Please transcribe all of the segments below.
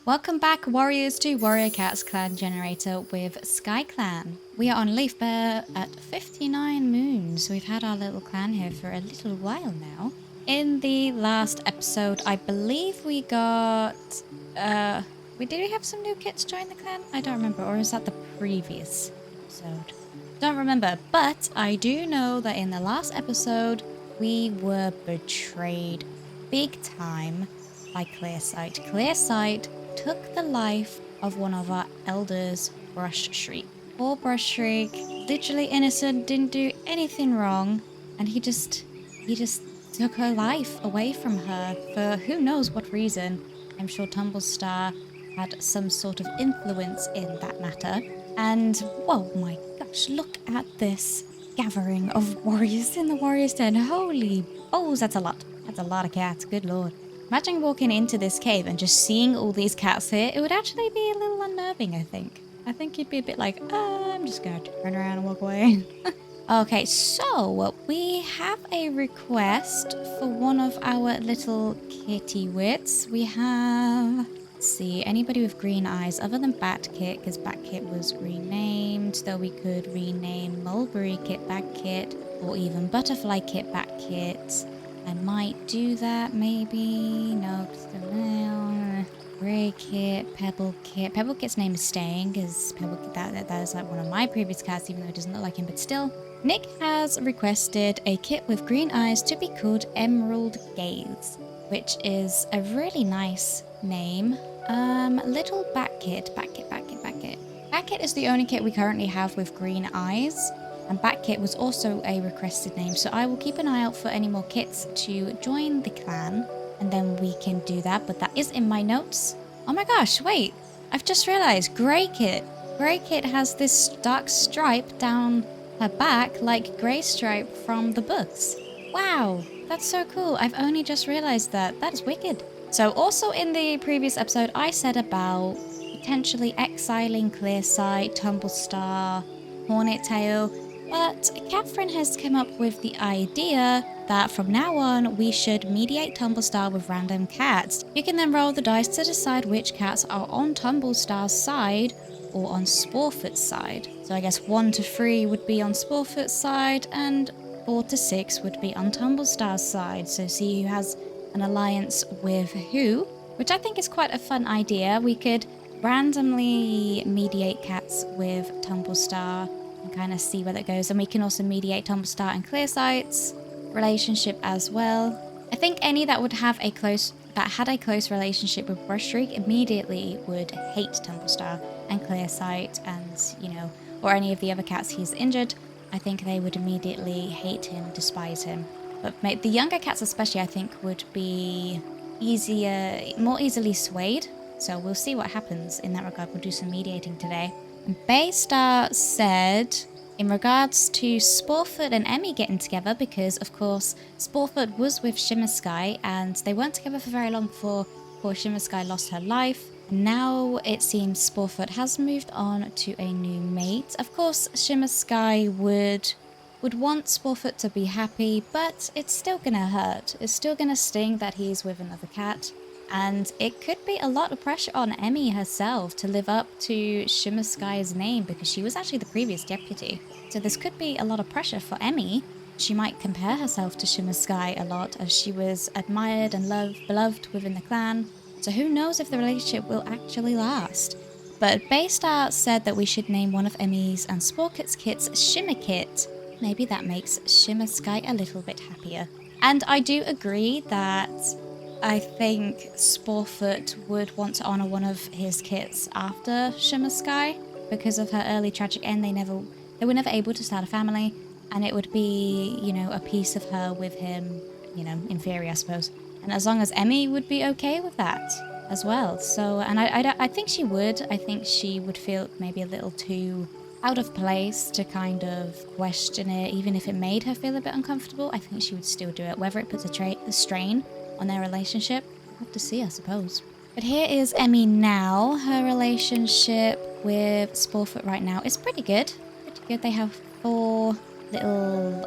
Welcome back, warriors, to Warrior Cats Clan Generator with Skyclan. We are on Leaf Bear at 59 moons. We've had our little clan here for a little while now. In the last episode, I believe we got... did we have some new kits join the clan? I don't remember, or is that the previous episode? Don't remember, but I do know that in the last episode, we were betrayed big time by Clearsight. Clearsight took the life of one of our elders, Brush Shriek. Poor Brush Shriek, literally innocent, didn't do anything wrong, and he just took her life away from her for who knows what reason. I'm sure Tumblestar had some sort of influence in that matter. And, whoa my gosh, look at this gathering of warriors in the warrior's den. Holy balls, that's a lot. That's a lot of cats, good lord. Imagine walking into this cave and just seeing all these cats here. It would actually be a little unnerving, I think. I think you'd be a bit like, I'm just gonna turn around and walk away. Okay, so we have a request for one of our little kitty wits. We have, let's see, anybody with green eyes other than Batkit, because Batkit was renamed, though we could rename Mulberry Kit Batkit, or even Butterfly Kit Batkit. I might do that, maybe. No, still no. Grey Kit, Pebble Kit. Pebble Kit's name is staying, because Pebble Kit, that is like one of my previous cats, even though it doesn't look like him, but still. Nick has requested a kit with green eyes to be called Emerald Gaze, which is a really nice name. Little Batkit. Batkit is the only kit we currently have with green eyes. And Batkit was also a requested name, so I will keep an eye out for any more kits to join the clan, and then we can do that, but that is in my notes. Oh my gosh, wait, I've just realized, Grey Kit. Grey Kit has this dark stripe down her back, like Grey Stripe from the books. Wow, that's so cool. I've only just realized that. That is wicked. So also in the previous episode, I said about potentially exiling Clearsight, Tumblestar, Hornet Tail. But Catherine has come up with the idea that from now on, we should mediate Tumblestar with random cats. You can then roll the dice to decide which cats are on Tumblestar's side or on Sporefoot's side. So I guess 1 to 3 would be on Sporefoot's side and 4 to 6 would be on Tumblestar's side. So see who has an alliance with who, which I think is quite a fun idea. We could randomly mediate cats with Tumblestar and kind of see where that goes. And we can also mediate Tumblestar and Clearsight's relationship as well. I think any that would have had a close relationship with Brush Shriek immediately would hate Tumblestar and Clearsight and, or any of the other cats he's injured. I think they would immediately hate him, despise him. But the younger cats especially, I think, would be more easily swayed. So we'll see what happens in that regard. We'll do some mediating today. Baystar said, in regards to Sporefoot and Emmy getting together, because of course Sporefoot was with Shimmer Sky and they weren't together for very long before poor Shimmer Sky lost her life. And now it seems Sporefoot has moved on to a new mate. Of course, Shimmer Sky would want Sporefoot to be happy, but it's still gonna hurt. It's still gonna sting that he's with another cat. And it could be a lot of pressure on Emmy herself to live up to Shimmer Sky's name, because she was actually the previous deputy. So this could be a lot of pressure for Emmy. She might compare herself to Shimmer Sky a lot, as she was admired and beloved within the clan. So who knows if the relationship will actually last. But Baystar said that we should name one of Emmy's and Sporekit's kits Shimmer Kit. Maybe that makes Shimmer Sky a little bit happier. And I do agree that I think Sporefoot would want to honour one of his kits after Shimmer Sky. Because of her early tragic end, they were never able to start a family, and it would be, a piece of her with him, in theory, I suppose. And as long as Emmy would be okay with that as well. So, and I think she would. I think she would feel maybe a little too out of place to kind of question it, even if it made her feel a bit uncomfortable. I think she would still do it, whether it puts a strain on their relationship. We'll have to see, I suppose. But here is Emmy now. Her relationship with Sporefoot right now is pretty good. They have 4 little,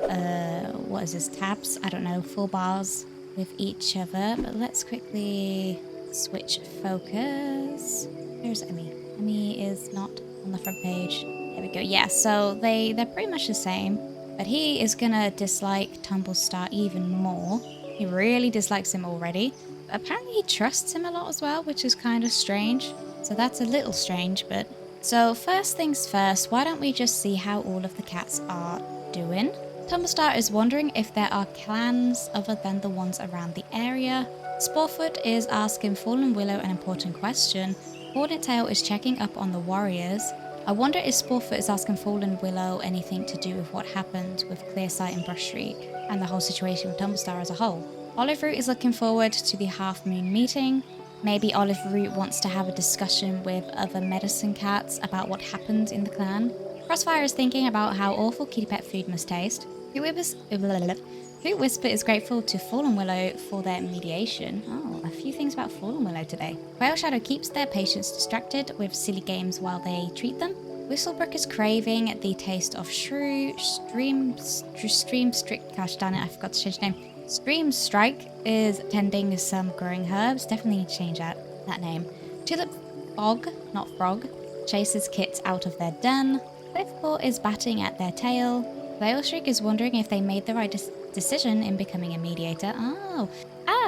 tabs? I don't know, 4 bars with each other. But let's quickly switch focus. Where's Emmy? Emmy is not on the front page. There we go. Yeah, so they're pretty much the same, but he is gonna dislike Tumblestar even more. He really dislikes him already. But apparently he trusts him a lot as well, which is kind of strange. So that's a little strange, but... So first things first, why don't we just see how all of the cats are doing? Tumblestar is wondering if there are clans other than the ones around the area. Sporefoot is asking Fallen Willow an important question. Hornettail is checking up on the warriors. I wonder if Sporefoot is asking Fallen Willow anything to do with what happened with Clearsight and Brushstreak and the whole situation with Tumblestar as a whole. Olive Root is looking forward to the Half Moon meeting. Maybe Olive Root wants to have a discussion with other medicine cats about what happened in the clan. Crossfire is thinking about how awful kitty pet food must taste. Hoot Whisper is grateful to Fallen Willow for their mediation. Oh, a few things about Fallen Willow today. Whale Shadow keeps their patients distracted with silly games while they treat them. Whistlebrook is craving the taste of Stream Strict. Gosh darn it, I forgot to change the name. Stream Strike is tending some growing herbs. Definitely need to change that name. Tulip Fog, not Frog, chases kits out of their den. Cliffpaw is batting at their tail. Veilstreak is wondering if they made the right decision in becoming a mediator.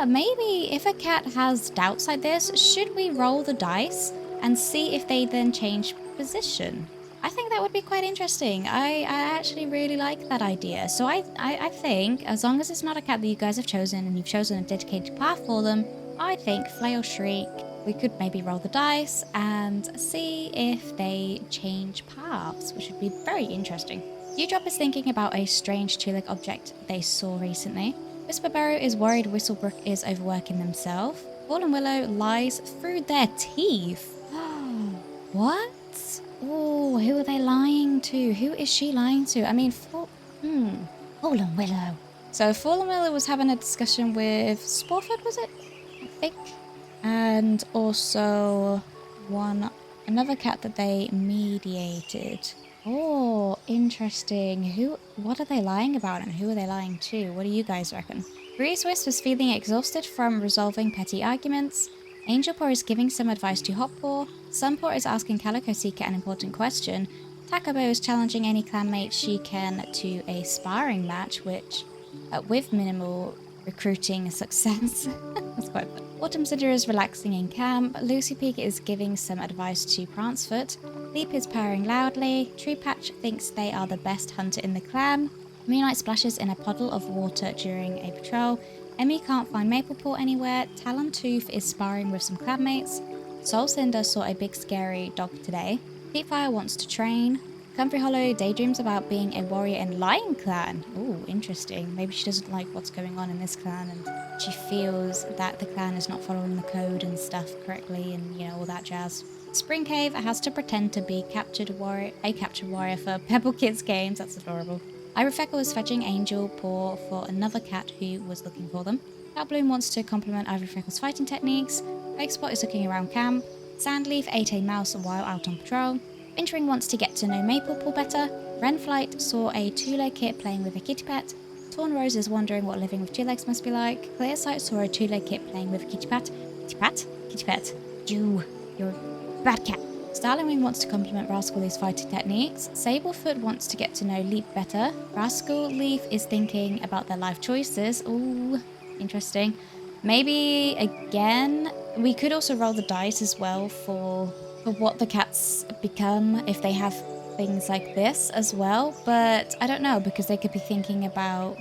Maybe if a cat has doubts like this, should we roll the dice and see if they then change position? I think that would be quite interesting. I actually really like that idea. So I think, as long as it's not a cat that you guys have chosen and you've chosen a dedicated path for them, I think Flail Shriek, we could maybe roll the dice and see if they change paths, which would be very interesting. Dewdrop is thinking about a strange two-leg object they saw recently. Whisperbarrow is worried Whistlebrook is overworking themselves. Fallen Willow lies through their teeth. What? Oh, who are they lying to? Who is she lying to? I mean, Fallen Willow. So Fallen Willow was having a discussion with Sporefoot, was it? I think. And also another cat that they mediated. Oh, interesting. What are they lying about and who are they lying to? What do you guys reckon? Breeze Wisp is feeling exhausted from resolving petty arguments. Angelpaw is giving some advice to Hotpaw. Sunpaw is asking Calico Seeker an important question. Tacobo is challenging any clanmate she can to a sparring match, which, with minimal recruiting success. That's quite fun. Autumn Cinder is relaxing in camp. Lucy Peak is giving some advice to Prancefoot. Leap is purring loudly. Tree Patch thinks they are the best hunter in the clan. Moonlight splashes in a puddle of water during a patrol. Emmy can't find Maplepaw anywhere. Talon Tooth is sparring with some clanmates. Soul Cinder saw a big scary dog today. Deepfire wants to train. Comfrey Hollow daydreams about being a warrior in Lion Clan. Ooh, interesting. Maybe she doesn't like what's going on in this clan and she feels that the clan is not following the code and stuff correctly and, you know, all that jazz. Spring Cave has to pretend to be a captured warrior for Pebble Kids games. That's adorable. Ivorfeckle is fetching Angel Paw for another cat who was looking for them. Outbloom wants to compliment Ivorfeckle's fighting techniques. Wakespot is looking around camp. Sandleaf ate a mouse while out on patrol. Wintering wants to get to know Maplepaw better. Renflight saw a two-leg kit playing with a kitty pet. Torn Rose is wondering what living with two legs must be like. Clearsight saw a two-leg kit playing with a kitty pet. Kitty pet? You're a bad cat. Starlingwing wants to compliment Rascalleaf's fighting techniques. Sablefoot wants to get to know Leap better. Rascal Leaf is thinking about their life choices. Ooh, interesting. Maybe, again, we could also roll the dice as well for what the cats become if they have things like this as well. But I don't know, because they could be thinking about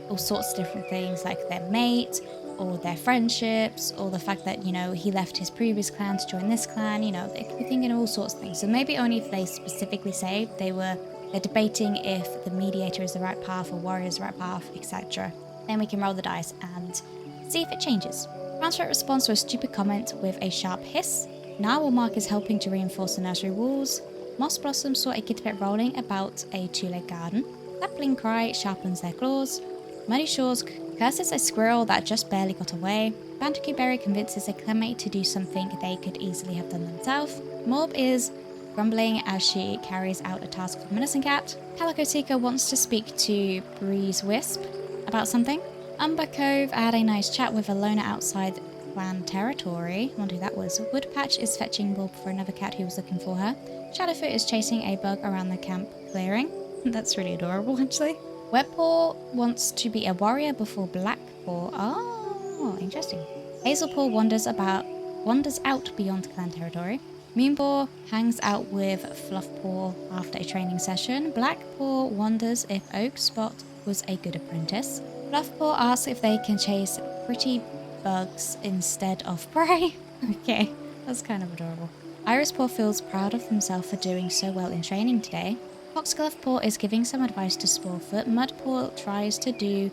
all sorts of different things, like their mate, or their friendships, or the fact that, you know, he left his previous clan to join this clan. You know, they could be thinking all sorts of things. So maybe only if they specifically say they're debating if the mediator is the right path or warrior is the right path, etc. Then we can roll the dice and see if it changes. Prancefoot responds to a stupid comment with a sharp hiss. Narwhalmark is helping to reinforce the nursery walls. Moss Blossom saw a kitty pet rolling about a two-leg garden. Sapling Cry sharpens their claws. Muddy Shores curses a squirrel that just barely got away. Bandicoot Berry convinces a clanmate to do something they could easily have done themselves. Morb is grumbling as she carries out a task for Medicine Cat. Calico Seeker wants to speak to Breeze Wisp about something. Umber Cove had a nice chat with a loner outside Clan territory. I wonder who that was. Woodpatch is fetching bulb for another cat who was looking for her. Shadowfoot is chasing a bug around the camp clearing. That's really adorable, actually. Webpaw wants to be a warrior before Blackpaw. Oh, interesting. Hazelpaw wanders out beyond clan territory. Moonpaw hangs out with Fluffpaw after a training session. Blackpaw wonders if Oakspot was a good apprentice. Fluffpaw asks if they can chase pretty bugs instead of prey. Okay, that's kind of adorable. Irispaw feels proud of himself for doing so well in training today. Foxglovepaw is giving some advice to Sporefoot. Mudpaw tries to do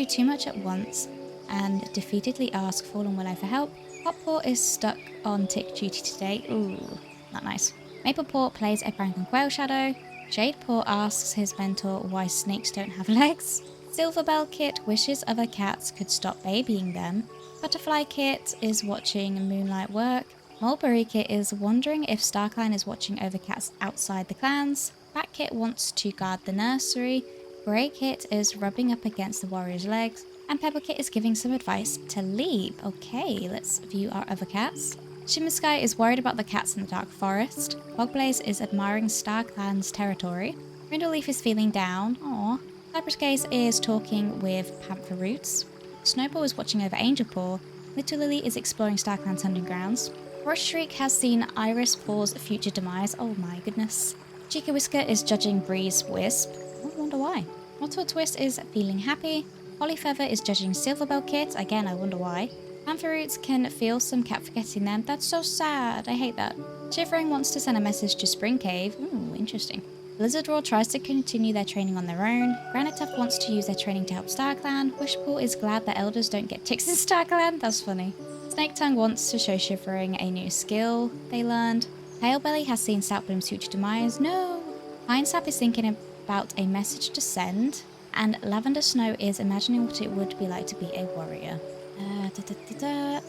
too much at once and defeatedly asks Fallen Willow for help. Hotpaw is stuck on tick duty today. Ooh, not nice. Maplepaw plays a prank on Quail Shadow. Jadepaw asks his mentor why snakes don't have legs. Silverbell Kit wishes other cats could stop babying them. Butterfly Kit is watching Moonlight work. Mulberry Kit is wondering if Starclan is watching over cats outside the clans. Bat Kit wants to guard the nursery. Grey Kit is rubbing up against the warrior's legs. And Pebble Kit is giving some advice to Leap. Okay, let's view our other cats. Shimmer Sky is worried about the cats in the dark forest. Bogblaze is admiring Starclan's territory. Brindleleaf is feeling down. Aww. Cypress Gaze is talking with Panther Roots. Snowball is watching over Angelpaw. Little Lily is exploring Starclan's hunting grounds. Rush Shriek has seen Iris Paw's future demise. Oh my goodness. Chica Whisker is judging Breeze Wisp. I wonder why. Mottle Twist is feeling happy. Holly Feather is judging Silverbell Kit. Again, I wonder why. Panther Roots can feel some cat forgetting them. That's so sad. I hate that. Shivering wants to send a message to Spring Cave. Ooh, interesting. Blizzard Roar tries to continue their training on their own. Granite Tuft wants to use their training to help Starclan. Wishpool is glad the elders don't get ticks in Starclan. That's funny. Snake Tongue wants to show Shivering a new skill they learned. Palebelly has seen Stoutbloom's future demise. No! Pine Sap is thinking about a message to send. And Lavender Snow is imagining what it would be like to be a warrior.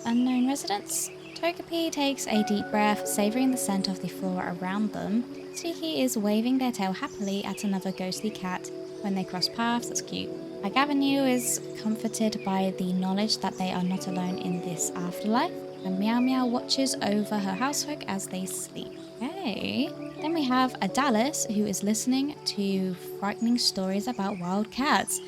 Unknown residents. Togepi takes a deep breath, savouring the scent of the flora around them. Tiki is waving their tail happily at another ghostly cat when they cross paths. That's cute. Agavenu is comforted by the knowledge that they are not alone in this afterlife. And Meow Meow watches over her housefolk as they sleep. Okay. Then we have a Dallas who is listening to frightening stories about wild cats.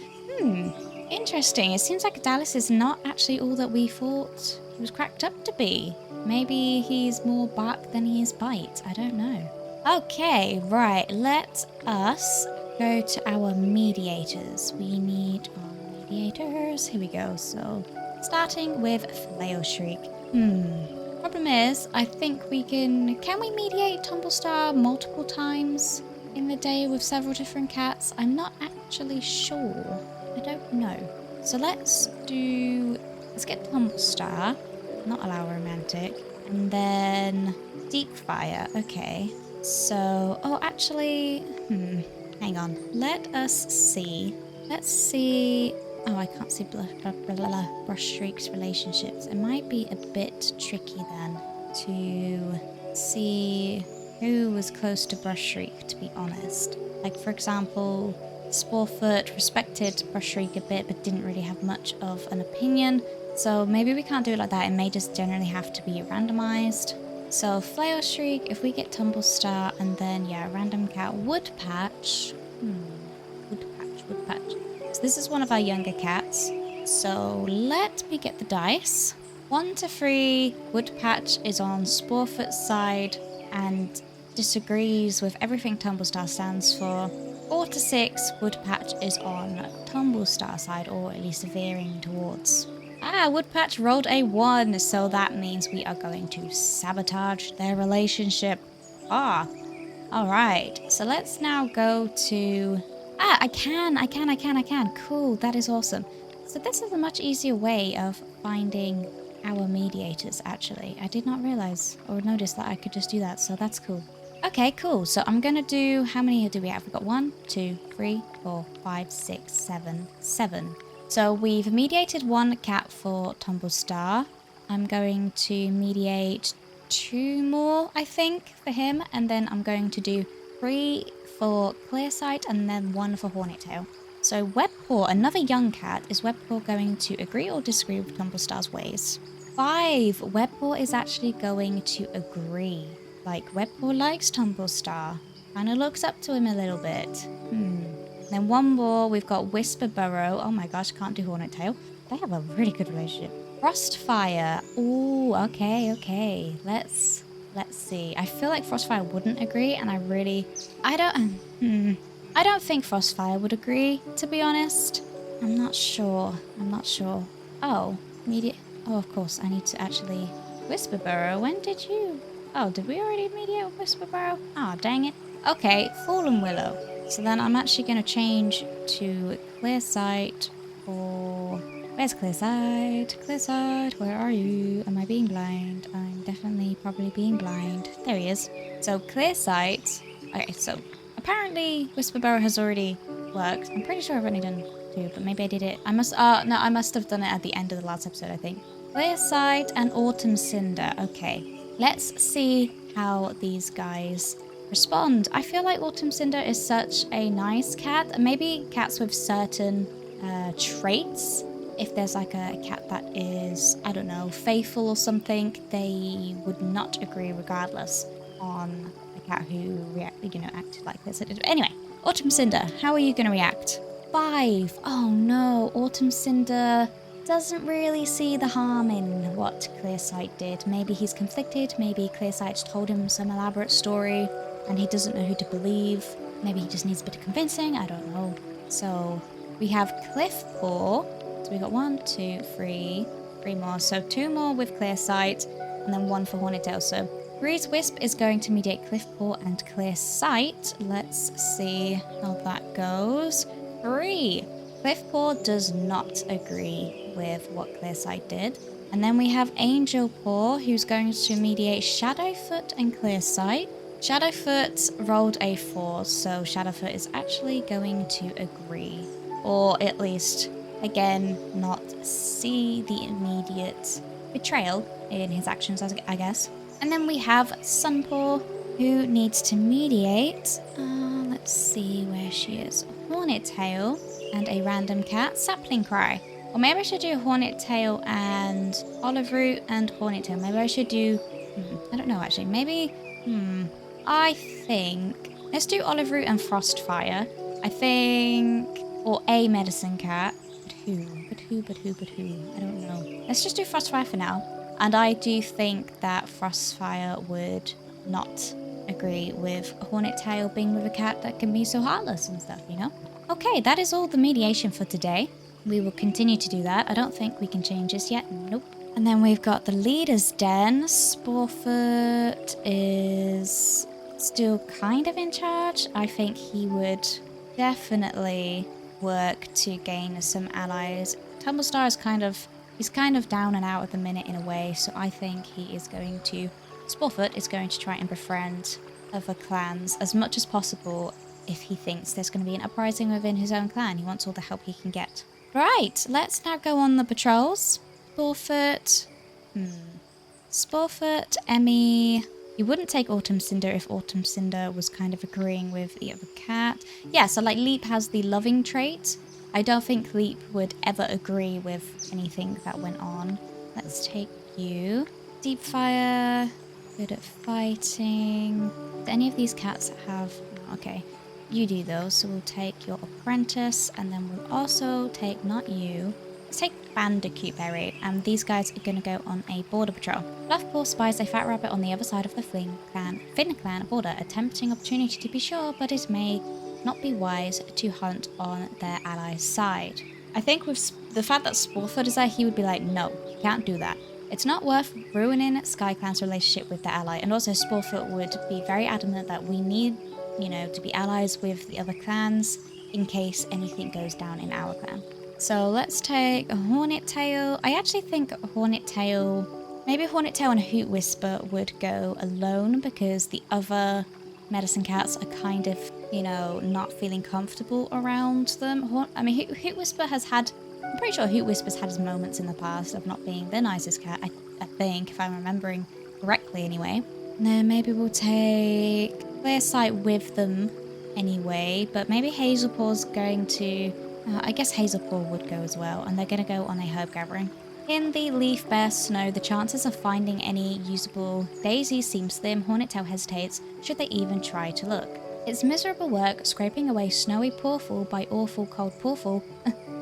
Interesting. It seems like Dallas is not actually all that we thought he was cracked up to be. Maybe he's more bark than he is bite. I don't know. Okay, right. Let us go to our mediators. We need our mediators. Here we go. So, starting with Flail Shriek. Problem is, I think we can we mediate Tumblestar multiple times in the day with several different cats? I'm not actually sure. I don't know. So let's get Tumblestar, not allow romantic, and then Deep Fire. Okay. So, actually, hang on. Let us see. Let's see. Oh, I can't see Brush Shriek's relationships. It might be a bit tricky then to see who was close to Brush Shriek, to be honest. Like, for example, Sporefoot respected Brush Shriek a bit, but didn't really have much of an opinion. So maybe we can't do it like that. It may just generally have to be randomized. So Flail Shriek, if we get Tumblestar, and then, random cat Woodpatch. Woodpatch. So this is one of our younger cats. So let me get the dice. 1 to 3, Woodpatch is on Sporefoot's side and disagrees with everything Tumblestar stands for. 4 to 6, Woodpatch is on Tumblestar's side, or at least veering towards. Woodpatch rolled a 1, so that means we are going to sabotage their relationship. Alright, so let's now go to... I can. Cool, that is awesome. So this is a much easier way of finding our mediators, actually. I did not realize or notice that I could just do that, so that's cool. Okay, cool. So I'm gonna do... How many do we have? We've got 1, 2, 3, 4, 5, 6, 7. So we've mediated 1 cat for Tumblestar. I'm going to mediate 2 more, I think, for him. And then I'm going to do 3 for Clearsight and then 1 for Hornet Tail. So Webpaw, another young cat, is Webpaw going to agree or disagree with Tumblestar's ways? 5. Webpaw is actually going to agree. Like, Webpaw likes Tumblestar. Kind of looks up to him a little bit. Then one more, we've got Whisperburrow. Oh my gosh, can't do Hornet Tail. They have a really good relationship. Frostfire. Ooh, okay. Let's see. I feel like Frostfire wouldn't agree, and I don't think Frostfire would agree, to be honest. I'm not sure. Oh, oh, of course, I need to actually... Whisperburrow, when did you... Oh, did we already mediate with Whisperburrow? Ah, oh, dang it. Okay, Fallen Willow. So then I'm actually going to change to Clearsight for... Where's Clearsight? Clearsight, where are you? Am I being blind? I'm definitely probably being blind. There he is. So Clearsight... Okay, so apparently Whisperburrow has already worked. I'm pretty sure I've only done 2, but maybe I did it. I must have done it at the end of the last episode, I think. Clearsight and Autumn Cinder. Okay, let's see how these guys respond. I feel like Autumn Cinder is such a nice cat. Maybe cats with certain traits. If there's like a cat that is, I don't know, faithful or something, they would not agree regardless on a cat who acted like this. Anyway, Autumn Cinder, how are you going to react? 5. Oh no, Autumn Cinder doesn't really see the harm in what Clearsight did. Maybe he's conflicted, maybe Clearsight's told him some elaborate story and he doesn't know who to believe. Maybe he just needs a bit of convincing, I don't know. So we have Cliffpaw. So we got 1, 2, 3 more. So 2 more with Clearsight and then 1 for Hornet Tail. So Breeze Wisp is going to mediate Cliffpaw and Clearsight. Let's see how that goes. 3. Cliffpaw does not agree with what Clearsight did. And then we have Angel Paw, who's going to mediate Shadowfoot and Clearsight. Shadowfoot rolled a 4, so Shadowfoot is actually going to agree. Or at least, again, not see the immediate betrayal in his actions, I guess. And then we have Sunpaw, who needs to mediate. Let's see where she is. Hornet Tail and a random cat, Sapling Cry. Or maybe I should do Hornet Tail and Olive Root and Hornet Tail. Maybe I should do... I don't know, actually. Maybe... I think... Let's do Olive Root and Frostfire. I think... Or a Medicine Cat. But who? I don't know. Let's just do Frostfire for now. And I do think that Frostfire would not agree with Hornet Tail being with a cat that can be so heartless and stuff, you know? Okay, that is all the mediation for today. We will continue to do that. I don't think we can change this yet. Nope. And then we've got the Leader's Den. Sporefoot is still kind of in charge. I think he would definitely work to gain some allies. Tumblestar is he's kind of down and out at the minute in a way, so I think Sporefoot is going to try and befriend other clans as much as possible if he thinks there's going to be an uprising within his own clan. He wants all the help he can get. Right, let's now go on the patrols. Sporefoot. Sporefoot, Emmy. You wouldn't take Autumn Cinder if Autumn Cinder was kind of agreeing with the other cat. Yeah, so like Leap has the loving trait. I don't think Leap would ever agree with anything that went on. Let's take you. Deepfire. Good at fighting. Do any of these cats have... Okay. You do those, so we'll take your apprentice, and then we'll also take, not you, let's take Bandicoot Berry, and these guys are going to go on a border patrol. Fluffpaw spies a fat rabbit on the other side of the Finn Clan border, a tempting opportunity to be sure, but it may not be wise to hunt on their allies' side. I think with the fact that Sporefoot is there, he would be like, no, you can't do that. It's not worth ruining Skyclan's relationship with their ally, and also Sporefoot would be very adamant that we need to be allies with the other clans in case anything goes down in our clan. So let's take a Hornet Tail. I actually think maybe Hornet Tail and Hoot Whisper would go alone because the other medicine cats are kind of, not feeling comfortable around them. Hoot Whisper I'm pretty sure Hoot Whisper's had his moments in the past of not being the nicest cat, I think, if I'm remembering correctly anyway. And then maybe we'll take Clearsight with them anyway, but maybe Hazelpaw's going to I guess Hazelpaw would go as well, and they're going to go on a herb gathering. In the leaf bare snow, the chances of finding any usable daisies seem slim. Hornettail hesitates, should they even try to look. It's miserable work scraping away snowy porful by awful cold porful.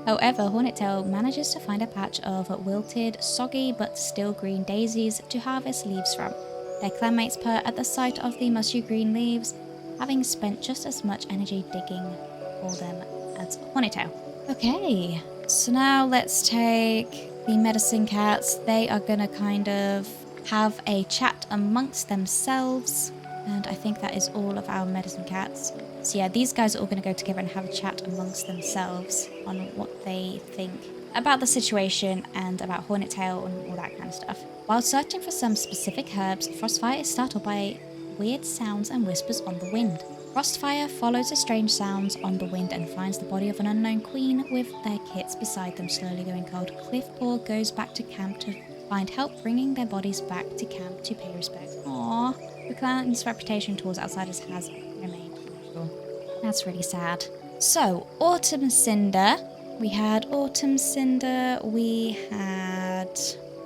However, Hornettail manages to find a patch of wilted, soggy but still green daisies to harvest leaves from. Their clanmates purr at the sight of the mushy green leaves, having spent just as much energy digging for them as Hornettail. Okay, so now let's take the medicine cats. They are gonna kind of have a chat amongst themselves, and I think that is all of our medicine cats. So yeah, these guys are all gonna go together and have a chat amongst themselves on what they think about the situation and about Hornettail and all that kind of stuff. While searching for some specific herbs, Frostfire is startled by weird sounds and whispers on the wind. Frostfire follows the strange sounds on the wind and finds the body of an unknown queen with their kits beside them slowly going cold. Cliffpaw goes back to camp to find help bringing their bodies back to camp to pay respects. Aww, the clan's reputation towards outsiders has remained neutral. That's really sad. So, Autumn Cinder. We had Autumn Cinder, we had...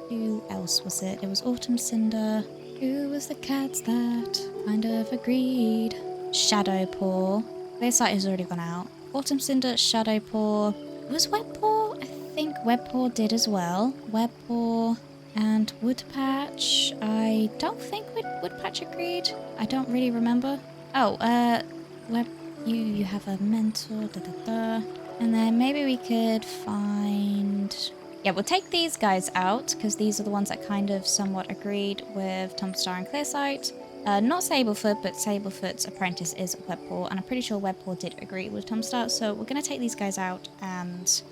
who else was it? It was Autumn Cinder. Who was the cats that kind of agreed? Shadowpaw. Their site has already gone out. Autumn Cinder, Shadowpaw. Was Webpaw? I think Webpaw did as well. Webpaw and Woodpatch. I don't think Woodpatch agreed. I don't really remember. Oh, you have a mentor, And then maybe we could find... Yeah, we'll take these guys out, because these are the ones that kind of somewhat agreed with Tumbstar and Clearsight. Not Sablefoot, but Sablefoot's apprentice is Webpaw, and I'm pretty sure Webpaw did agree with Tumbstar, so we're going to take these guys out, and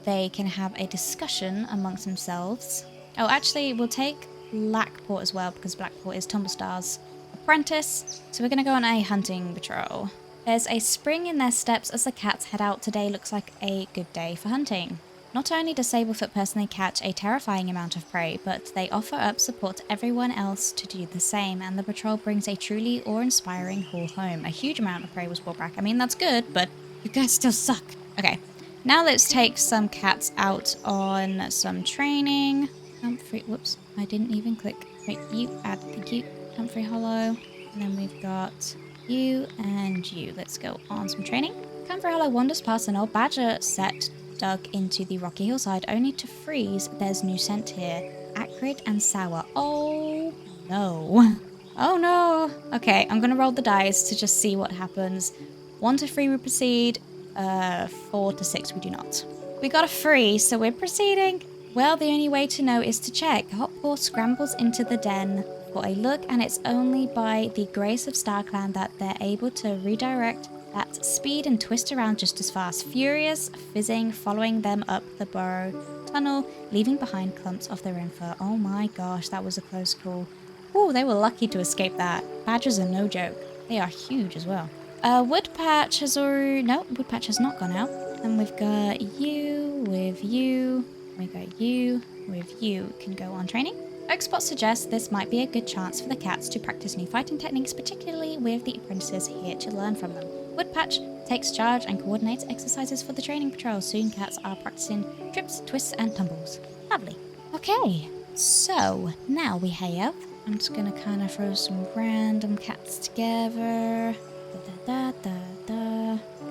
they can have a discussion amongst themselves. Oh, actually, we'll take Blackpaw as well, because Blackpaw is Tumbstar's apprentice, so we're going to go on a hunting patrol. There's a spring in their steps as the cats head out. Today looks like a good day for hunting. Not only does Sablefoot personally catch a terrifying amount of prey, but they offer up support to everyone else to do the same, and the patrol brings a truly awe-inspiring haul home. A huge amount of prey was brought back. I mean, that's good, but you guys still suck. Okay, now let's take some cats out on some training. Humphrey, whoops, I didn't even click. Wait, you add the cute Humphrey Hollow, and then we've got you and you. Let's go on some training. Humphrey Hollow wanders past an old badger set dug into the rocky hillside, only to freeze. There's new scent here, acrid and sour. Oh no. Oh no. Okay, I'm gonna roll the dice to just see what happens. 1 to 3 we proceed, 4 to 6 we do not. We got a 3, so we're proceeding. Well, the only way to know is to check. Hotpaw scrambles into the den for a look, and it's only by the grace of Skyclan that they're able to redirect at speed and twist around just as fast. Furious, fizzing, following them up the burrow tunnel, leaving behind clumps of their own fur. Oh my gosh, that was a close call. Ooh, they were lucky to escape that. Badgers are no joke. They are huge as well. Woodpatch has already... No, Woodpatch has not gone out. And we've got you with you. We got you with you. Can go on training. Oakspot suggests this might be a good chance for the cats to practice new fighting techniques, particularly with the apprentices here to learn from them. Woodpatch takes charge and coordinates exercises for the training patrol. Soon cats are practicing trips, twists and tumbles. Lovely. Okay, so now we have... I'm just going to kind of throw some random cats together.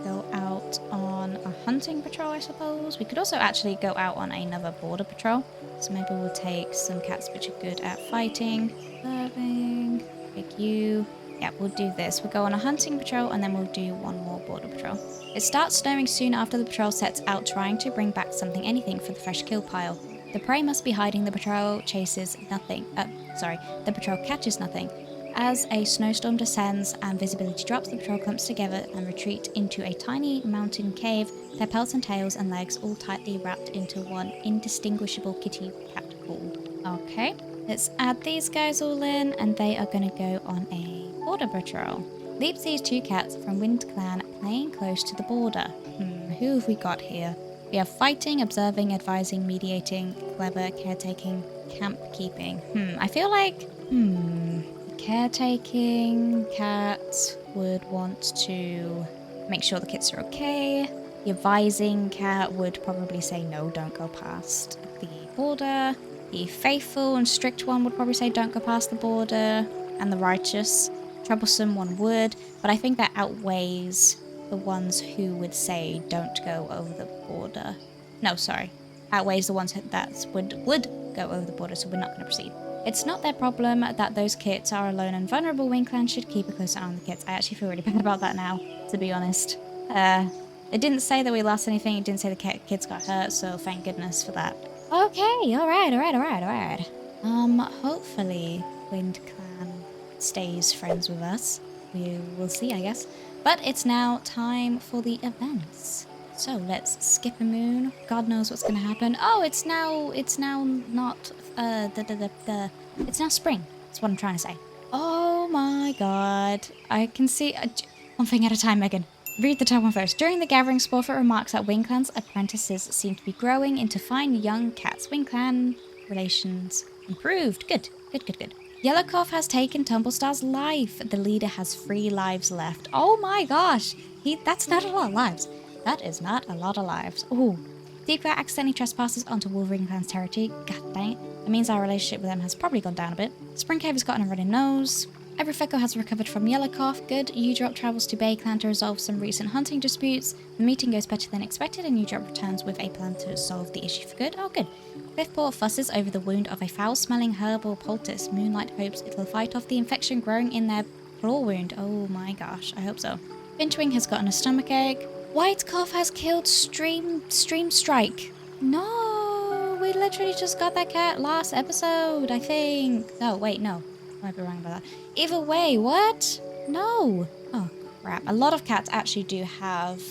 Go out on a hunting patrol, I suppose. We could also actually go out on another border patrol. So maybe we'll take some cats which are good at fighting. Serving. Pick you. Yeah, we'll do this. We'll go on a hunting patrol and then we'll do one more border patrol. It starts snowing soon after the patrol sets out, trying to bring back anything for the fresh kill pile. The prey must be hiding. The patrol chases nothing. The patrol catches nothing. As a snowstorm descends and visibility drops, the patrol clumps together and retreat into a tiny mountain cave, their pelts and tails and legs all tightly wrapped into one indistinguishable kitty cat ball. Okay, let's add these guys all in, and they are going to go on a border patrol. Leap sees 2 cats from Wind Clan playing close to the border. Who have we got here? We have fighting, observing, advising, mediating, clever, caretaking, camp keeping. I feel like, caretaking cat would want to make sure the kits are okay. The advising cat would probably say no, don't go past the border. The faithful and strict one would probably say don't go past the border. And the righteous, troublesome one would. But I think that outweighs the ones who would say don't go over the border. No, sorry. Outweighs the ones that would go over the border, so we're not going to proceed. It's not their problem that those kits are alone and vulnerable. Wing Clan should keep a close eye on the kits. I actually feel really bad about that now, to be honest. It didn't say that we lost anything. It didn't say the kids got hurt, so thank goodness for that. Okay, alright. Hopefully Wind Clan stays friends with us. We will see, I guess. But it's now time for the events. So let's skip a moon. God knows what's going to happen. Oh, it's now not, it's now spring. That's what I'm trying to say. Oh my god. I can see, one thing at a time, Megan. Read the top one first. During the gathering, Sporfoot remarks that Wing Clan's apprentices seem to be growing into fine young cats. Wing Clan relations improved. Good. Yellowcough has taken Tumblestar's life. The leader has 3 lives left. Oh my gosh. That's not a lot of lives. That is not a lot of lives. Ooh. Deepcat accidentally trespasses onto Wolverine Clan's territory. God dang it. That means our relationship with them has probably gone down a bit. Spring Cave has gotten a running nose. Every Fecko has recovered from Yellowcough. Good. Udrop travels to Bay Clan to resolve some recent hunting disputes. The meeting goes better than expected, and Udrop returns with a plan to solve the issue for good. Oh, good. Cliffport fusses over the wound of a foul-smelling herbal poultice. Moonlight hopes it'll fight off the infection growing in their claw wound. Oh my gosh, I hope so. Finchwing has gotten a stomachache. Whitecough has killed Stream Strike. No, we literally just got that cat last episode, I think. Oh, wait, no. I might be wrong about that. Either way, what? No. Oh, crap. A lot of cats actually do have,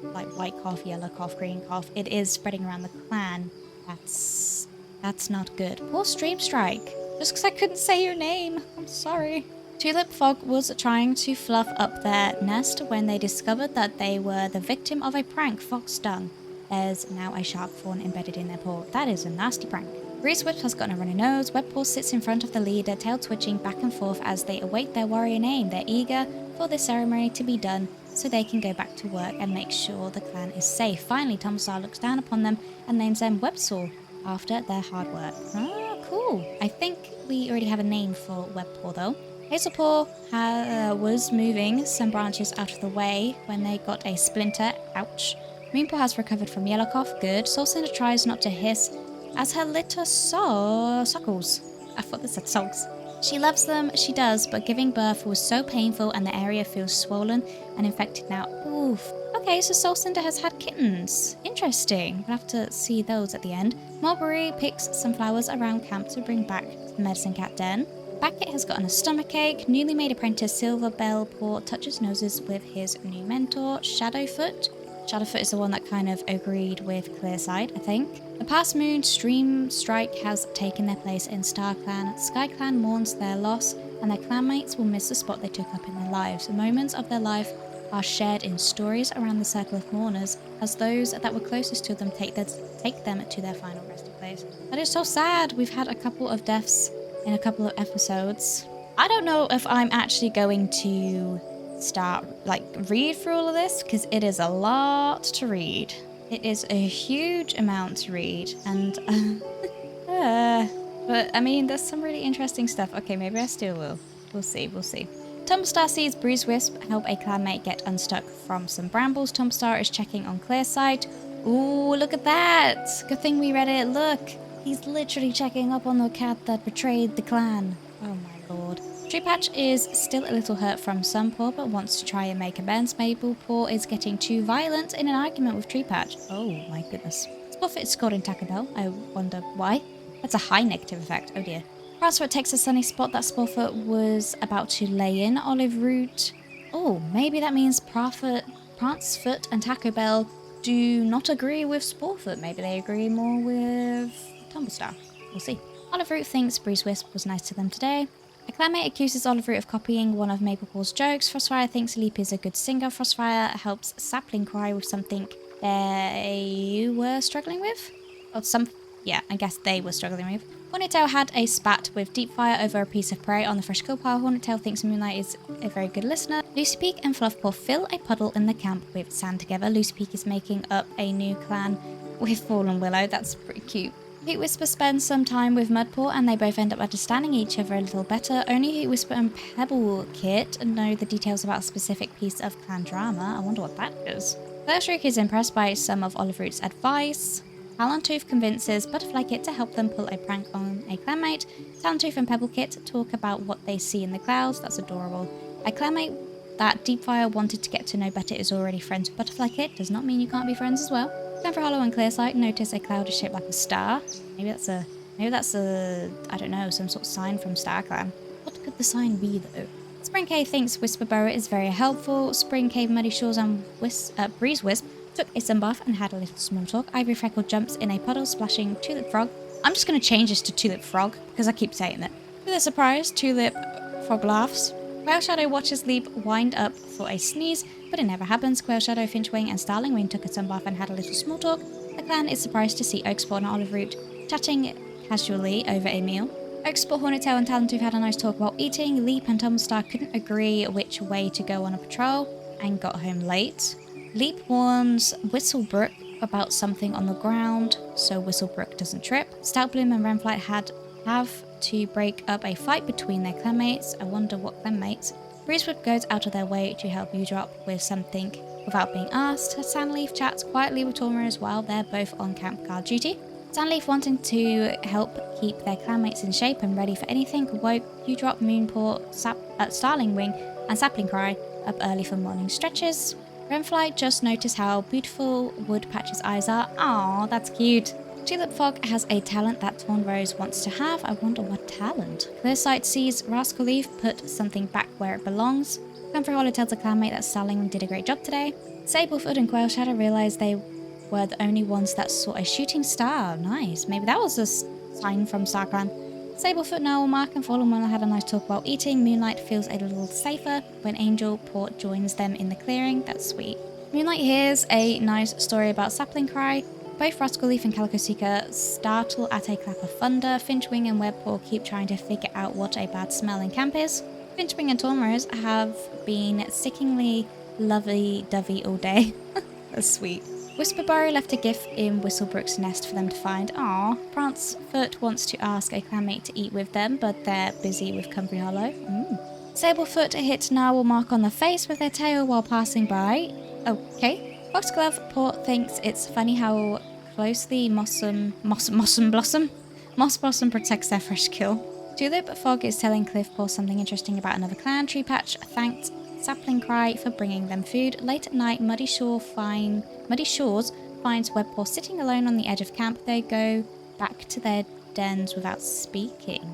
like white cough, yellow cough, green cough. It is spreading around the clan. That's not good. Poor Stream Strike. Just because I couldn't say your name. I'm sorry. Tulip Fog was trying to fluff up their nest when they discovered that they were the victim of a prank Fox done. There's now a sharp thorn embedded in their paw. That is a nasty prank. Grease Whip has gotten a runny nose. Webpaw sits in front of the leader, tail twitching back and forth as they await their warrior name. They're eager for the ceremony to be done so they can go back to work and make sure the clan is safe. Finally, Tumblestar looks down upon them and names them Websaw after their hard work. Ah, cool. I think we already have a name for Webpaw though. Hazelpaw was moving some branches out of the way when they got a splinter. Ouch. Moonpaw has recovered from Yellowcough. Good. Soulcinder tries not to hiss as her litter suckles. I thought this said sulks. She loves them, she does, but giving birth was so painful and the area feels swollen and infected now. Oof. Okay, so Soulcinder has had kittens. Interesting. We'll have to see those at the end. Mulberry picks some flowers around camp to bring back to the medicine cat den. Backit has gotten a stomachache. Newly made apprentice Silver Bellpaw touches noses with his new mentor, Shadowfoot. Shadowfoot is the one that kind of agreed with Clearside, I think. The past moon, Stream Strike has taken their place in StarClan. Skyclan mourns their loss, and their clanmates will miss the spot they took up in their lives. The moments of their life are shared in stories around the circle of mourners, as those that were closest to them take them to their final resting place. That is so sad. We've had a couple of deaths in a couple of episodes. I don't know if I'm actually going to read through all of this, because it is a lot to read. It is a huge amount to read, and but I mean, there's some really interesting stuff. Okay, maybe I still will. We'll see. Tumblestar sees Bruise Wisp help a clanmate get unstuck from some brambles. Tumblestar is checking on Clearside. Ooh, look at that! Good thing we read it. Look, he's literally checking up on the cat that betrayed the clan. Oh my lord. Treepatch is still a little hurt from Sunpaw, but wants to try and make amends. Maplepaw is getting too violent in an argument with Treepatch. Oh my goodness. Sporfoot is scored in Taco Bell. I wonder why. That's a high negative effect. Oh dear. Pranceford takes a sunny spot that Sporfoot was about to lay in. Olive Root. Oh, maybe that means Pranceford and Taco Bell do not agree with Sporfoot. Maybe they agree more with Tumblestar. We'll see. Olive Root thinks Bruise Wisp was nice to them today. A clanmate accuses Olive Root of copying one of Maplepaw's jokes. Frostfire thinks Leap is a good singer. Frostfire helps Sapling cry with something they were struggling with. Or yeah, I guess they were struggling with. Hornetail had a spat with Deepfire over a piece of prey on the fresh kill pile. Hornetail thinks Moonlight is a very good listener. Lucy Peak and Fluffpaw fill a puddle in the camp with sand together. Lucy Peak is making up a new clan with Fallen Willow. That's pretty cute. Heat Whisper spends some time with Mudpaw and they both end up understanding each other a little better. Only Heat Whisper and Pebble Kit know the details about a specific piece of clan drama. I wonder what that is. Flashrick is impressed by some of Oliveroot's advice. Talentooth convinces Butterfly Kit to help them pull a prank on a clanmate. Talentooth and Pebble Kit talk about what they see in the clouds. That's adorable. A clanmate that Deepfire wanted to get to know better is already friends with Butterfly Kit. Does not mean you can't be friends as well. Clanfrey Hollow and Clearsight notice a cloud is shaped like a star. Maybe that's a I don't know, some sort of sign from Skyclan. What could the sign be though? Spring Cave thinks Whisper Burrow is very helpful. Spring Cave, Muddy Shores and Breeze Wisp took a sunbath and had a little small talk. Ivory Freckle jumps in a puddle, splashing Tulip Frog. I'm just going to change this to Tulip Frog, because I keep saying it. To their surprise, Tulip Frog laughs. Quail Shadow watches Leap wind up for a sneeze, but it never happens. Quail Shadow, Finchwing and Starlingwing took a sunbath and had a little small talk. The clan is surprised to see Oakspot and Oliveroot chatting casually over a meal. Oakspot, Hornetail and Talentooth had a nice talk while eating. Leap and Tumblestar couldn't agree which way to go on a patrol and got home late. Leap warns Whistlebrook about something on the ground, so Whistlebrook doesn't trip. Stoutbloom and Renflight have to break up a fight between their clanmates. I wonder what clanmates. Breezewood goes out of their way to help Udrop with something without being asked. Sandleaf chats quietly with Tormers while they're both on camp guard duty. Sandleaf, wanting to help keep their clanmates in shape and ready for anything, woke Udrop, Moonpaw, Starlingwing and Sapling Cry up early for morning stretches. Renflight just noticed how beautiful Woodpatch's eyes are. Aww, that's cute. Tulip Fog has a talent that Torn Rose wants to have. I wonder what talent. Clearsight sees Rascal Leaf put something back where it belongs. Clanfrey Hollow tells a clanmate that Starling did a great job today. Sablefoot and Quail Shadow realize they were the only ones that saw a shooting star. Nice. Maybe that was a sign from Starclan. Sablefoot, Noel, Mark and Fallen Willow had a nice talk while eating. Moonlight feels a little safer when Angel Port joins them in the clearing. That's sweet. Moonlight hears a nice story about Sapling Cry. Both Rascal Leaf and Calico Seeker startle at a clap of thunder. Finchwing and Webpaw keep trying to figure out what a bad smell in camp is. Finchwing and Tormers have been sickingly lovey-dovey all day. That's sweet. Whisperburrow left a gift in Whistlebrook's nest for them to find. Aww. Prancefoot wants to ask a clanmate to eat with them, but they're busy with Cumberry Hollow. Sablefoot hit Narwhal Mark on the face with their tail while passing by. Okay. Foxglove Port thinks it's funny how closely Moss Blossom protects their fresh kill. Tulip Fog is telling Cliffpaw something interesting about another clan. Treepatch thanked Sapling Cry for bringing them food. Late at night, Muddy Shores finds Webpaw sitting alone on the edge of camp. They go back to their dens without speaking.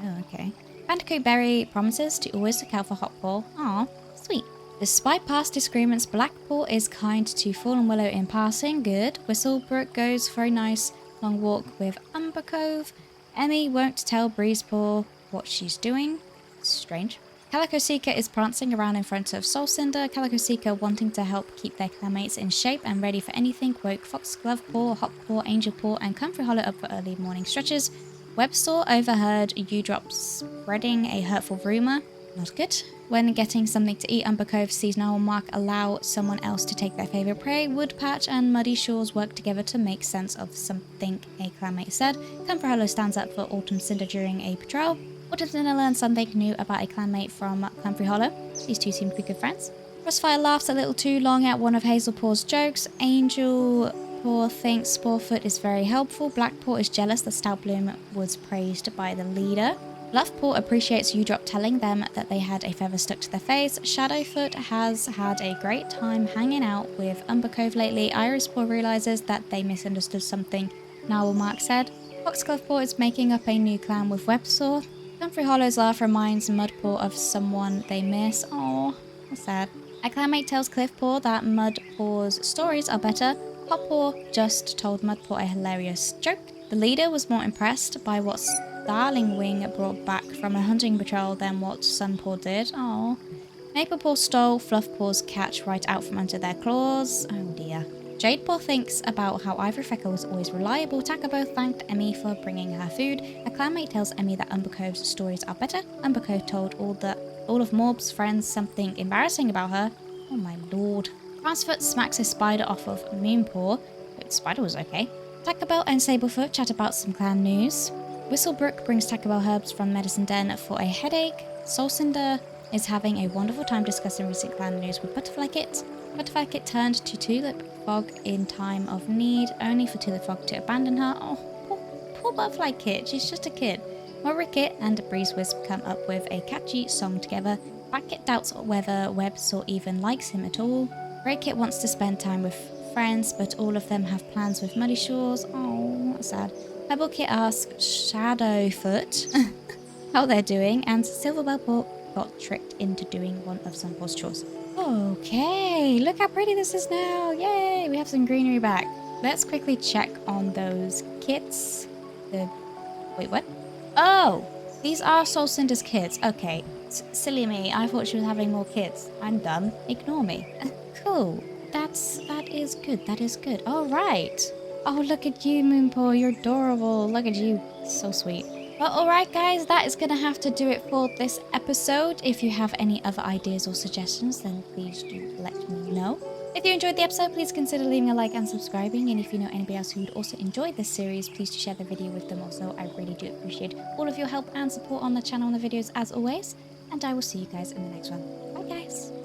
Oh, okay. Bandicoot Berry promises to always look out for Hotpaw. Aw, sweet. Despite past disagreements, Blackpaw is kind to Fallen Willow in passing. Good. Whistlebrook goes for a nice long walk with Umber Cove. Emmy won't tell Breezepaw what she's doing. Strange. Calico Seeker is prancing around in front of Soul Cinder. Calico Seeker, wanting to help keep their clanmates in shape and ready for anything, woke Foxglove Paw, Hotpaw, Angel Paw, and Comfrey Hollow up for early morning stretches. Websaw overheard Udrop spreading a hurtful rumour. Not good. When getting something to eat, Umber Cove sees Noel Mark allow someone else to take their favourite prey. Woodpatch and Muddy Shores work together to make sense of something a clanmate said. Comfrey Hollow stands up for Autumn Cinder during a patrol. Autumn Cinder learns something new about a clanmate from Comfrey Hollow. These two seem to be good friends. Crossfire laughs a little too long at one of Hazelpaw's jokes. Angel Paw thinks Sporefoot is very helpful. Blackpaw is jealous that Stoutbloom was praised by the leader. Bluffpaw appreciates Udrop telling them that they had a feather stuck to their face. Shadowfoot has had a great time hanging out with Umber Cove lately. Irispaw realises that they misunderstood something Narwhal Mark said. Foxglovepaw is making up a new clan with Websaw. Comfrey Hollow's laugh reminds Mudpaw of someone they miss. Aww, that's sad. A clanmate tells Cliffpaw that Mudpaw's stories are better. Hotpaw just told Mudpaw a hilarious joke. The leader was more impressed by what Starlingwing brought back from a hunting patrol than what Sunpaw did. Aww. Maplepaw stole Fluffpaw's catch right out from under their claws. Oh dear. Jadepaw thinks about how Ivory Freckle was always reliable. Takabo thanked Emmy for bringing her food. A clanmate tells Emmy that Umber Cove's stories are better. Umber Cove told all of Morb's friends something embarrassing about her. Oh my lord. Transfoot smacks a spider off of Moonpaw. But the spider was okay. Takabel and Sablefoot chat about some clan news. Whistlebrook brings Takabel herbs from Medicine Den for a headache. Soulcinder is having a wonderful time discussing recent clan news with Butterfly Kit. Butterfly Kit turned to Tulip Fog in time of need, only for Tulip Fog to abandon her. Oh, poor Butterfly Kit, she's just a kid. Murray Kit and Breeze Wisp come up with a catchy song together. Black Kit doubts whether Websaw even likes him at all. Grey Kit wants to spend time with friends, but all of them have plans with Muddy Shores. Oh, that's sad. Pebble Kit asks Shadowfoot how they're doing, and Silverbell got tricked into doing one of Sunpaw's chores. Okay, look how pretty this is now. Yay, we have some greenery back. Let's quickly check on those kits. Wait, what? Oh, these are Soulcinder's kids. Okay, silly me. I thought she was having more kids. I'm dumb. Ignore me. Cool. That is good. That is good. All right. Oh, look at you, Moonpaw. You're adorable. Look at you. So sweet. Well, alright guys, that is going to have to do it for this episode. If you have any other ideas or suggestions, then please do let me know. If you enjoyed the episode, please consider leaving a like and subscribing. And if you know anybody else who would also enjoy this series, please do share the video with them also. I really do appreciate all of your help and support on the channel and the videos as always. And I will see you guys in the next one. Bye guys!